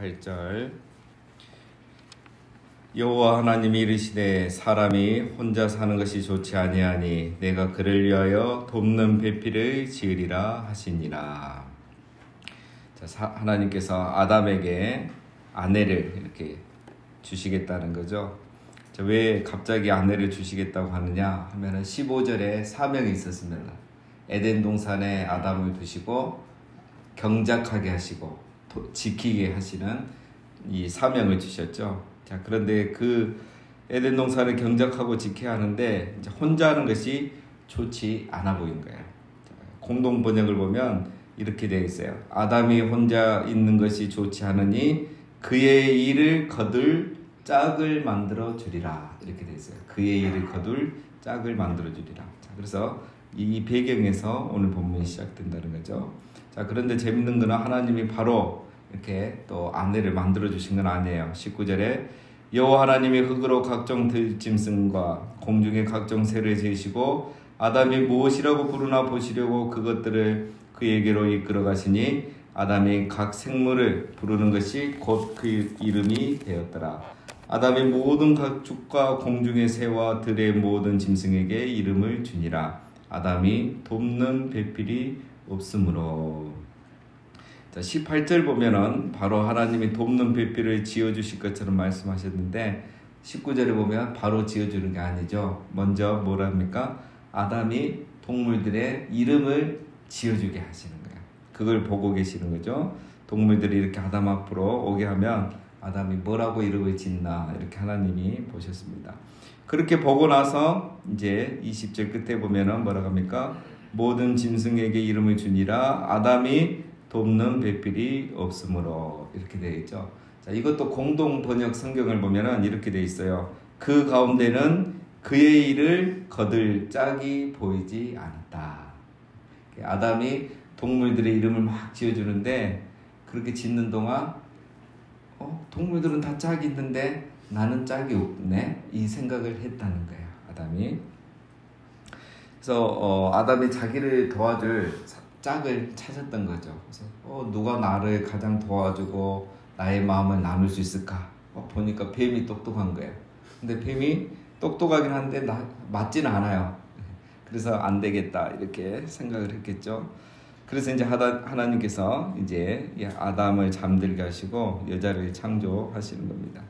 18절 여호와 하나님이 이르시되 사람이 혼자 사는 것이 좋지 아니하니 내가 그를 위하여 돕는 배필을 지으리라 하시니라. 하나님께서 아담에게 아내를 이렇게 주시겠다는 거죠. 왜 갑자기 아내를 주시겠다고 하느냐 하면은 15절에 사명이 있었습니다. 에덴 동산에 아담을 두시고 경작하게 하시고 지키게 하시는 이 사명을 주셨죠. 자, 그런데 그 에덴 동산을 경작하고 지켜야 하는데 이제 혼자 하는 것이 좋지 않아 보인 거예요. 자, 공동 번역을 보면 이렇게 되어 있어요. 아담이 혼자 있는 것이 좋지 않으니 그의 일을 거둘 짝을 만들어 주리라. 이렇게 되어 있어요. 그의 일을 거둘 짝을 만들어 주리라. 자, 그래서 이 배경에서 오늘 본문이 시작된다는 거죠. 자, 그런데 재밌는 거는 하나님이 바로 이렇게 또 아내를 만들어 주신 건 아니에요. 19절에 여호와 하나님이 흙으로 각종 들짐승과 공중의 각종 새를 지으시고 아담이 무엇이라고 부르나 보시려고 그것들을 그에게로 이끌어 가시니 아담이 각 생물을 부르는 것이 곧 그 이름이 되었더라. 아담이 모든 가축과 공중의 새와 들의 모든 짐승에게 이름을 주니라. 아담이 돕는 배필이 없으므로. 자, 18절 보면은 바로 하나님이 돕는 배필을 지어주실 것처럼 말씀하셨는데 19절에 보면 바로 지어주는 게 아니죠. 먼저 뭐랍니까? 아담이 동물들의 이름을 지어주게 하시는 거예요. 그걸 보고 계시는 거죠. 동물들이 이렇게 아담 앞으로 오게 하면 아담이 뭐라고 이름을 짓나 이렇게 하나님이 보셨습니다. 그렇게 보고 나서 이제 20절 끝에 보면은 뭐라고 합니까? 모든 짐승에게 이름을 주니라. 아담이 돕는 배필이 없으므로 이렇게 되어 있죠. 자, 이것도 공동 번역 성경을 보면은 이렇게 되어 있어요. 그 가운데는 그의 일을 거둘 짝이 보이지 않았다. 아담이 동물들의 이름을 막 지어주는데 그렇게 짓는 동안 동물들은 다 짝이 있는데 나는 짝이 없네 이 생각을 했다는 거예요. 아담이. 그래서 아담이 자기를 도와줄 짝을 찾았던 거죠. 그래서 누가 나를 가장 도와주고 나의 마음을 나눌 수 있을까? 보니까 뱀이 똑똑한 거예요. 근데 뱀이 똑똑하긴 한데 맞지는 않아요. 그래서 안 되겠다 이렇게 생각을 했겠죠. 그래서 이제 하나님께서 이제 아담을 잠들게 하시고 여자를 창조하시는 겁니다.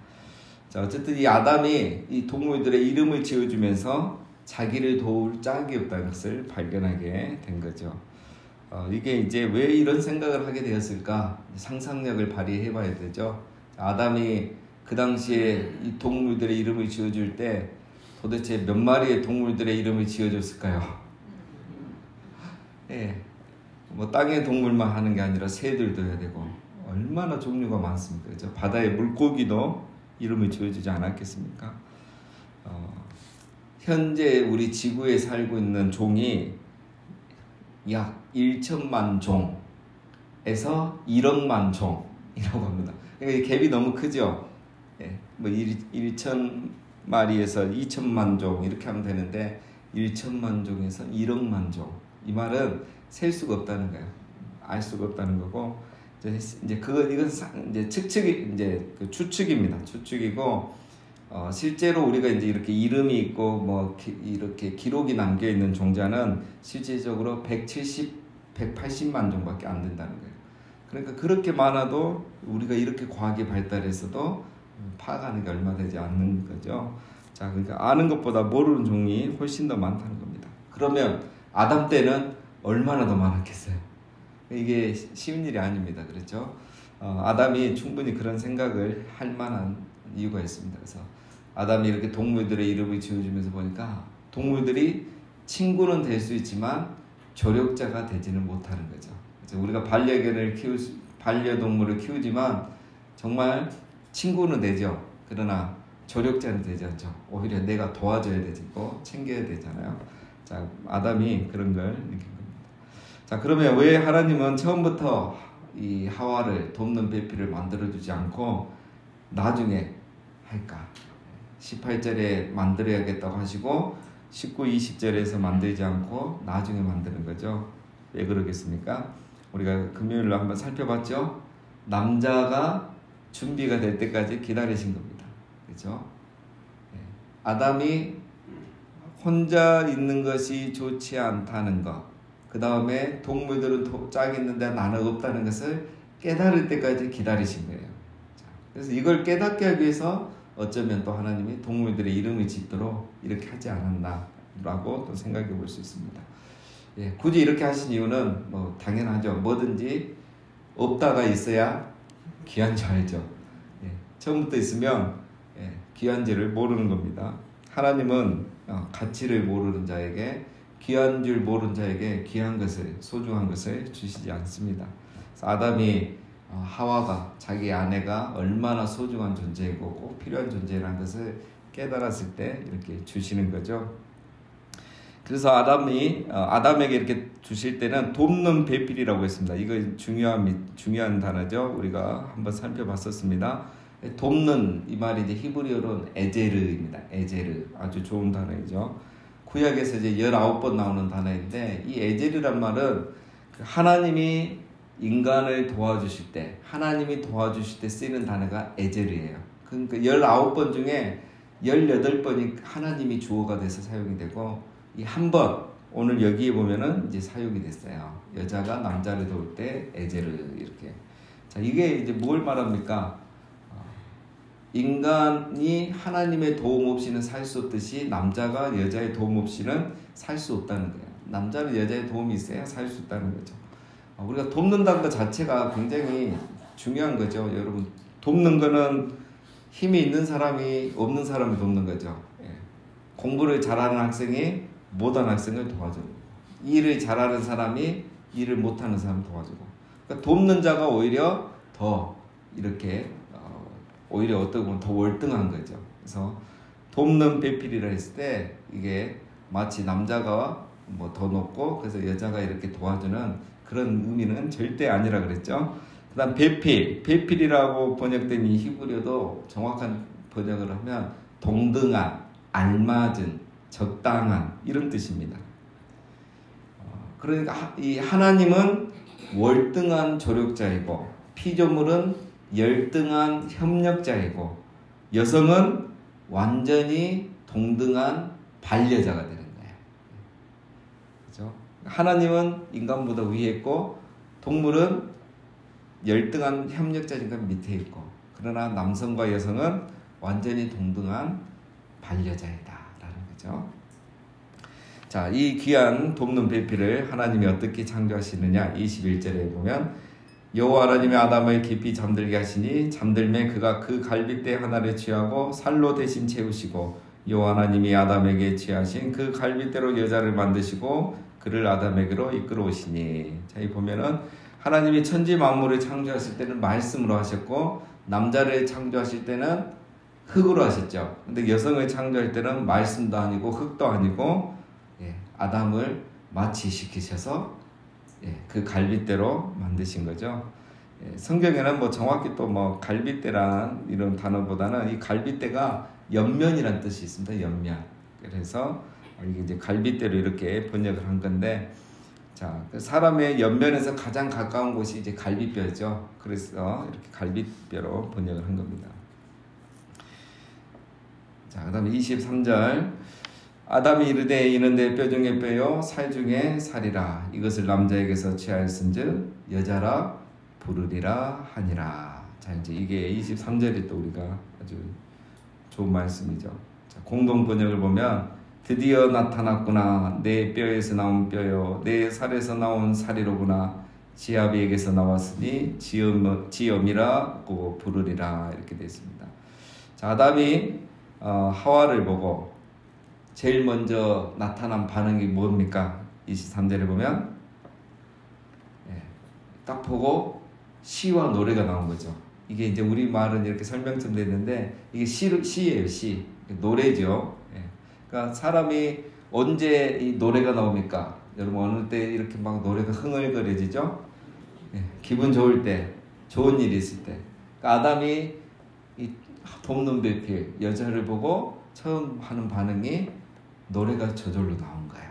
자, 어쨌든 이 아담이 이 동물들의 이름을 지어주면서 자기를 도울 짝이 없다는 것을 발견하게 된 거죠. 이게 이제 왜 이런 생각을 하게 되었을까? 상상력을 발휘해 봐야 되죠. 아담이 그 당시에 이 동물들의 이름을 지어줄 때 도대체 몇 마리의 동물들의 이름을 지어줬을까요? 예. 뭐 땅의 동물만 하는 게 아니라 새들도 해야 되고 얼마나 종류가 많습니까? 그렇죠? 바다의 물고기도 이름을 지어주지 않았겠습니까? 현재 우리 지구에 살고 있는 종이 약 1천만 종에서 1억만 종이라고 합니다. 그러니까 갭이 너무 크죠? 예. 뭐 1천 마리에서 2천만 종 이렇게 하면 되는데 1천만 종에서 1억만 종. 이 말은 셀 수가 없다는 거예요. 알 수가 없다는 거고 이건 이제 그 추측입니다. 추측이고 실제로 우리가 이제 이렇게 이름이 있고 뭐 이렇게 기록이 남겨 있는 종자는 실질적으로 180만 종밖에 안 된다는 거예요. 그러니까 그렇게 많아도 우리가 이렇게 과학이 발달해서도 파악하는 게 얼마 되지 않는 거죠. 자, 그러니까 아는 것보다 모르는 종이 훨씬 더 많다는 겁니다. 그러면 아담 때는 얼마나 더 많았겠어요? 이게 쉬운 일이 아닙니다. 그렇죠? 아담이 충분히 그런 생각을 할 만한 이유가 있습니다. 그래서 아담이 이렇게 동물들의 이름을 지어주면서 보니까 동물들이 친구는 될 수 있지만 조력자가 되지는 못하는 거죠. 그래서 우리가 반려동물을 키우지만 정말 친구는 되죠. 그러나 조력자는 되지 않죠. 오히려 내가 도와줘야 되고 챙겨야 되잖아요. 자, 아담이 그런 걸 느낀 겁니다. 자, 그러면 왜 하나님은 처음부터 이 하와를 돕는 배필을 만들어주지 않고 나중에 할까? 18절에 만들어야겠다고 하시고 19, 20절에서 만들지 않고 나중에 만드는 거죠. 왜 그러겠습니까? 우리가 금요일로 한번 살펴봤죠. 남자가 준비가 될 때까지 기다리신 겁니다. 그렇죠? 아담이 혼자 있는 것이 좋지 않다는 것, 그 다음에 동물들은 짝이 있는데 나는 없다는 것을 깨달을 때까지 기다리신 거예요. 그래서 이걸 깨닫게 하기 위해서 어쩌면 또 하나님이 동물들의 이름을 짓도록 이렇게 하지 않았나라고 또 생각해 볼 수 있습니다. 굳이 이렇게 하신 이유는 뭐 당연하죠. 뭐든지 없다가 있어야 귀한 줄 알죠. 처음부터 있으면 귀한지를 모르는 겁니다. 하나님은 가치를 모르는 자에게, 귀한 줄 모르는 자에게 귀한 것을, 소중한 것을 주시지 않습니다. 그래서 아담이 하와가, 자기 아내가 얼마나 소중한 존재이고 꼭 필요한 존재라는 것을 깨달았을 때 이렇게 주시는 거죠. 그래서 아담에게 이렇게 주실 때는 돕는 배필이라고 했습니다. 이거 중요한 단어죠. 우리가 한번 살펴봤었습니다. 돕는, 이 말이 이제 히브리어로는 에제르입니다. 에제르, 아주 좋은 단어이죠. 구약에서 이제 19번 나오는 단어인데, 이 에제르란 말은 하나님이 인간을 도와주실 때, 쓰이는 단어가 에제르예요. 그러니까 19번 중에 18번이 하나님이 주어가 돼서 사용이 되고, 이 한 번, 오늘 여기에 보면은 이제 사용이 됐어요. 여자가 남자를 도울 때 에제르, 이렇게. 자, 이게 이제 뭘 말합니까? 인간이 하나님의 도움 없이는 살 수 없듯이 남자가 여자의 도움 없이는 살 수 없다는 거예요. 남자는 여자의 도움이 있어야 살 수 있다는 거죠. 우리가 돕는다는 것 자체가 굉장히 중요한 거죠. 여러분, 돕는 거는 힘이 있는 사람이 없는 사람이 돕는 거죠. 공부를 잘하는 학생이 못하는 학생을 도와주고, 일을 잘하는 사람이 일을 못하는 사람을 도와주고, 그러니까 돕는 자가 오히려 더 이렇게 오히려 어떻게 보면 더 월등한 거죠. 그래서 돕는 배필이라 했을 때 이게 마치 남자가 뭐 더 높고 그래서 여자가 이렇게 도와주는 그런 의미는 절대 아니라 그랬죠. 그 다음 배필이라고 번역된 이 히브리어도 정확한 번역을 하면 동등한, 알맞은, 적당한, 이런 뜻입니다. 그러니까 이 하나님은 월등한 조력자이고, 피조물은 열등한 협력자이고, 여성은 완전히 동등한 반려자가 되는 거예요. 그렇죠? 하나님은 인간보다 위에 있고, 동물은 열등한 협력자니까 밑에 있고, 그러나 남성과 여성은 완전히 동등한 반려자이다라는 거죠. 자, 이 귀한 돕는 배필을 하나님이 어떻게 창조하시느냐? 21절에 보면, 여호와 하나님이 아담을 깊이 잠들게 하시니 잠들매 그가 그 갈빗대 하나를 취하고 살로 대신 채우시고, 여호와 하나님이 아담에게 취하신 그 갈빗대로 여자를 만드시고 그를 아담에게로 이끌어 오시니. 자, 이 보면은 하나님이 천지 만물을 창조하실 때는 말씀으로 하셨고, 남자를 창조하실 때는 흙으로 하셨죠. 근데 여성을 창조할 때는 말씀도 아니고 흙도 아니고 아담을 마취시키셔서 그 갈빗대로 만드신 거죠. 성경에는 뭐 정확히 또 뭐 갈빗대란 이런 단어보다는 이 갈빗대가 옆면이란 뜻이 있습니다. 옆면. 그래서 이게 이제 갈빗대로 이렇게 번역을 한 건데, 자, 그 사람의 옆면에서 가장 가까운 곳이 이제 갈빗뼈죠. 그래서 이렇게 갈빗뼈로 번역을 한 겁니다. 자, 그다음에 23절. 아담이 이르되 이는 내 뼈 중에 뼈요 살 중에 살이라. 이것을 남자에게서 취하였은즉 여자라 부르리라 하니라. 자, 이제 이게 23절이 또 우리가 아주 좋은 말씀이죠. 자, 공동 번역을 보면 드디어 나타났구나. 내 뼈에서 나온 뼈요 내 살에서 나온 살이로구나. 지 아비에게서 나왔으니 지엄이라고 부르리라. 이렇게 되어 있습니다. 자, 아담이 하와를 보고 제일 먼저 나타난 반응이 뭡니까? 23절에 보면 딱 보고 시와 노래가 나온 거죠. 이게 이제 우리 말은 이렇게 설명처럼 됐는데 이게 시예요. 시. 노래죠. 그러니까 사람이 언제 이 노래가 나옵니까? 여러분 어느 때 이렇게 막 노래가 흥얼거려지죠? 기분 좋을 때, 좋은 일이 있을 때. 그러니까 아담이 이 돕는 배필 여자를 보고 처음 하는 반응이 노래가 저절로 나온 거예요.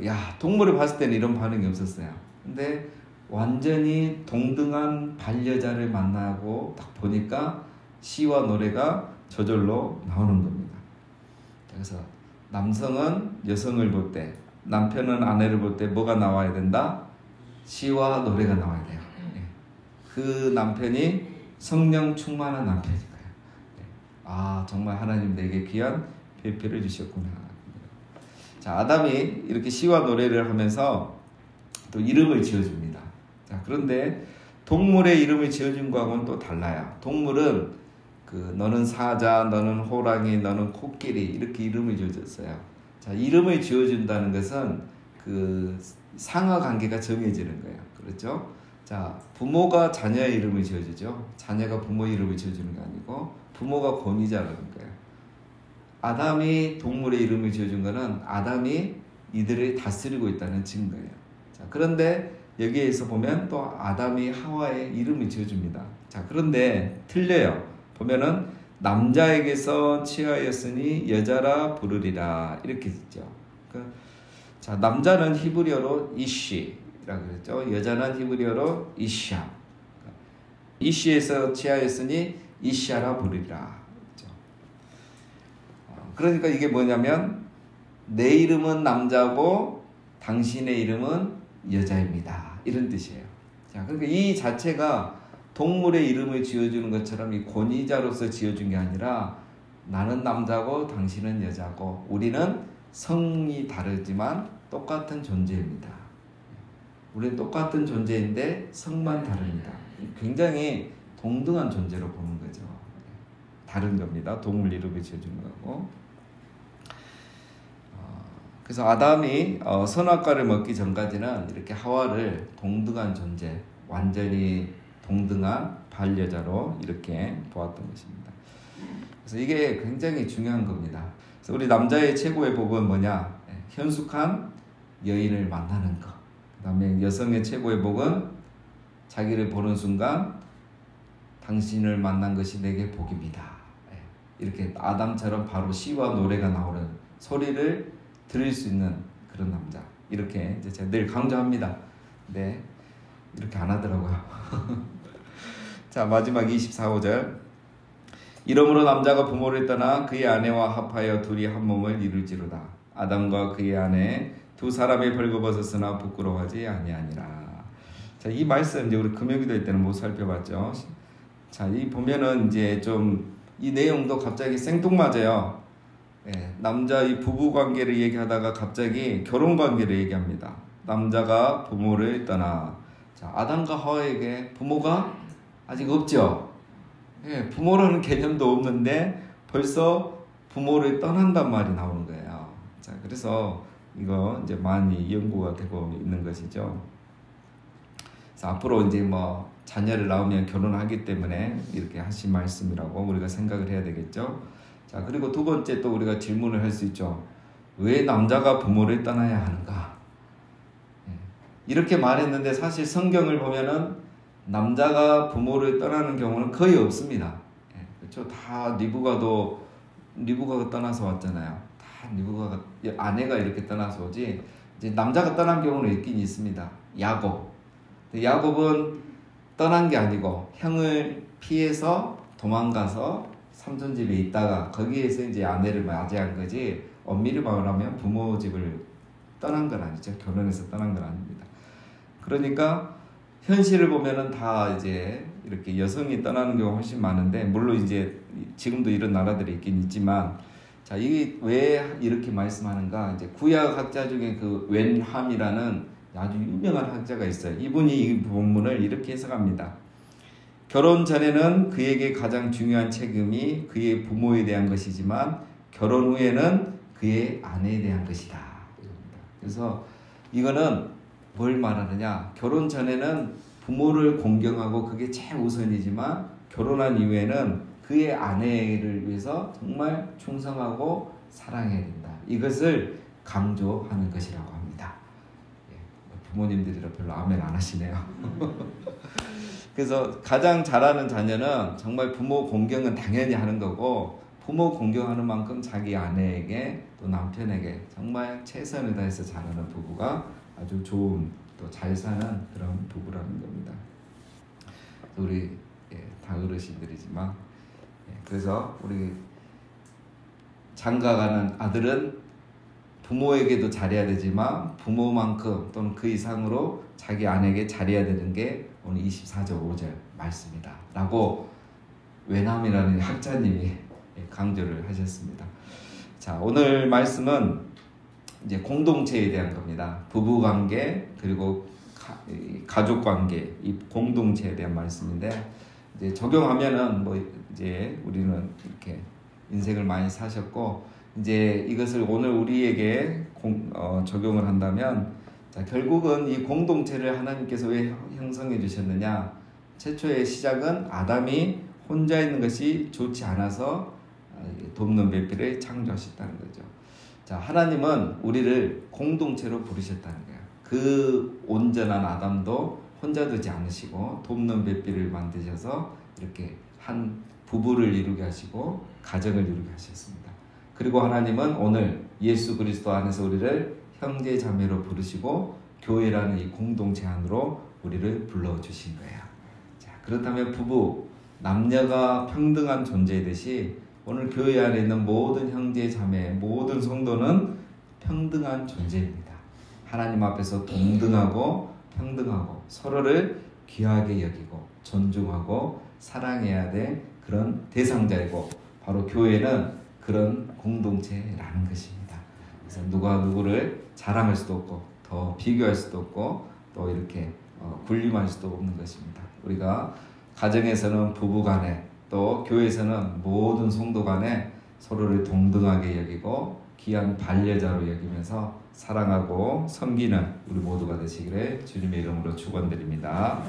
야, 동물을 봤을 때는 이런 반응이 없었어요. 근데 완전히 동등한 반려자를 만나고 딱 보니까 시와 노래가 저절로 나오는 겁니다. 그래서 남성은 여성을 볼 때, 남편은 아내를 볼 때 뭐가 나와야 된다? 시와 노래가 나와야 돼요. 그 남편이 성령 충만한 남편인 거예요. 아, 정말 하나님 내게 귀한 배필을 주셨구나. 자, 아담이 이렇게 시와 노래를 하면서 또 이름을 지어줍니다. 자, 그런데 동물의 이름을 지어준 거하고는 또 달라요. 동물은 너는 사자, 너는 호랑이, 너는 코끼리 이렇게 이름을 지어줬어요. 자, 이름을 지어준다는 것은 상하 관계가 정해지는 거예요. 그렇죠? 자, 부모가 자녀의 이름을 지어주죠. 자녀가 부모 이름을 지어주는 게 아니고 부모가 권위자라는 거예요. 아담이 동물의 이름을 지어준 거는 아담이 이들을 다스리고 있다는 증거예요. 자, 그런데 여기에서 보면 또 아담이 하와의 이름을 지어줍니다. 자, 그런데 틀려요. 보면은 남자에게서 취하였으니 여자라 부르리라 이렇게 있죠. 자, 남자는 히브리어로 이쉬라고 그랬죠. 여자는 히브리어로 이샤. 이쉬에서 취하였으니 이샤라 부르리라. 그렇죠. 그러니까 이게 뭐냐면 내 이름은 남자고 당신의 이름은 여자입니다. 이런 뜻이에요. 자, 그러니까 이 자체가 동물의 이름을 지어주는 것처럼 이 권위자로서 지어준 게 아니라 나는 남자고 당신은 여자고 우리는 성이 다르지만 똑같은 존재입니다. 우리는 똑같은 존재인데 성만 다릅니다. 굉장히 동등한 존재로 보는 거죠. 다른 겁니다. 동물 이름을 지어주는 거고. 그래서 아담이 선악과를 먹기 전까지는 이렇게 하와를 동등한 존재, 완전히 동등한 반려자로 이렇게 보았던 것입니다. 그래서 이게 굉장히 중요한 겁니다. 그래서 우리 남자의 최고의 복은 뭐냐? 현숙한 여인을 만나는 것. 그 다음에 여성의 최고의 복은 자기를 보는 순간 당신을 만난 것이 내게 복입니다. 이렇게 아담처럼 바로 시와 노래가 나오는 소리를 들을 수 있는 그런 남자. 이렇게 이제 제가 늘 강조합니다. 네, 이렇게 안 하더라고요. 자, 마지막 24절. 이러므로 남자가 부모를 떠나 그의 아내와 합하여 둘이 한 몸을 이룰지로다. 아담과 그의 아내 두 사람이 벌거벗었으나 부끄러워하지 아니하니라. 자, 이 말씀 이제 우리 금요기도회 때는 못 살펴봤죠. 자, 이 보면은 이제 좀 이 내용도 갑자기 생뚱맞아요. 남자 이 부부 관계를 얘기하다가 갑자기 결혼 관계를 얘기합니다. 남자가 부모를 떠나. 자, 아담과 하와에게 부모가 아직 없죠. 부모라는 개념도 없는데 벌써 부모를 떠난단 말이 나오는 거예요. 자, 그래서 이거 이제 많이 연구가 되고 있는 것이죠. 그래서 앞으로 이제 뭐 자녀를 낳으면 결혼하기 때문에 이렇게 하신 말씀이라고 우리가 생각을 해야 되겠죠. 자, 그리고 두 번째 또 우리가 질문을 할 수 있죠. 왜 남자가 부모를 떠나야 하는가? 이렇게 말했는데 사실 성경을 보면은 남자가 부모를 떠나는 경우는 거의 없습니다. 그렇죠? 다 리브가가 떠나서 왔잖아요. 다 리브가가 아내가 이렇게 떠나서 오지. 이제 남자가 떠난 경우는 있긴 있습니다. 야곱은 떠난 게 아니고 형을 피해서 도망가서 삼촌 집에 있다가 거기에서 이제 아내를 맞이한 거지. 엄밀히 말하면 부모 집을 떠난 건 아니죠. 결혼해서 떠난 건 아닙니다. 그러니까 현실을 보면은 다 이제 이렇게 여성이 떠나는 경우가 훨씬 많은데, 물론 이제 지금도 이런 나라들이 있긴 있지만, 자, 이게 왜 이렇게 말씀하는가? 이제 구약 학자 중에 그 웬함이라는 아주 유명한 학자가 있어요. 이분이 이 본문을 이렇게 해석합니다. 결혼 전에는 그에게 가장 중요한 책임이 그의 부모에 대한 것이지만 결혼 후에는 그의 아내에 대한 것이다. 그래서 이거는 뭘 말하느냐? 결혼 전에는 부모를 공경하고 그게 최우선이지만 결혼한 이후에는 그의 아내를 위해서 정말 충성하고 사랑해야 된다. 이것을 강조하는 것이라고 합니다. 부모님들이라 별로 아멘 안 하시네요. 그래서 가장 잘하는 자녀는 정말 부모 공경은 당연히 하는 거고, 부모 공경하는 만큼 자기 아내에게 또 남편에게 정말 최선을 다해서 잘하는 부부가 아주 좋은 또 잘 사는 그런 부부라는 겁니다. 우리 다 어르신들이지만 그래서 우리 장가가는 아들은 부모에게도 잘해야 되지만 부모만큼 또는 그 이상으로 자기 아내에게 잘해야 되는 게 오늘 24절 5절 말씀이다 라고 외남이라는 학자님이 강조를 하셨습니다. 자, 오늘 말씀은 이제 공동체에 대한 겁니다. 부부관계 그리고 가족관계, 이 공동체에 대한 말씀인데 이제 적용하면은 뭐 이제 우리는 이렇게 인생을 많이 사셨고 이제 이것을 오늘 우리에게 적용을 한다면 자, 결국은 이 공동체를 하나님께서 왜 형성해 주셨느냐? 최초의 시작은 아담이 혼자 있는 것이 좋지 않아서 돕는 배필을 창조하셨다는 거죠. 자, 하나님은 우리를 공동체로 부르셨다는 거예요. 그 온전한 아담도 혼자 두지 않으시고 돕는 배필을 만드셔서 이렇게 한 부부를 이루게 하시고 가정을 이루게 하셨습니다. 그리고 하나님은 오늘 예수 그리스도 안에서 우리를 형제 자매로 부르시고 교회라는 이 공동체 안으로 우리를 불러주신 거예요. 자, 그렇다면 부부, 남녀가 평등한 존재이듯이 오늘 교회 안에 있는 모든 형제 자매, 모든 성도는 평등한 존재입니다. 하나님 앞에서 동등하고 평등하고 서로를 귀하게 여기고 존중하고 사랑해야 될 그런 대상자이고 바로 교회는 그런 공동체라는 것입니다. 그래서 누가 누구를 자랑할 수도 없고 더 비교할 수도 없고 또 이렇게 군림할 수도 없는 것입니다. 우리가 가정에서는 부부간에 또 교회에서는 모든 성도 간에 서로를 동등하게 여기고 귀한 반려자로 여기면서 사랑하고 섬기는 우리 모두가 되시기를 주님의 이름으로 축원드립니다.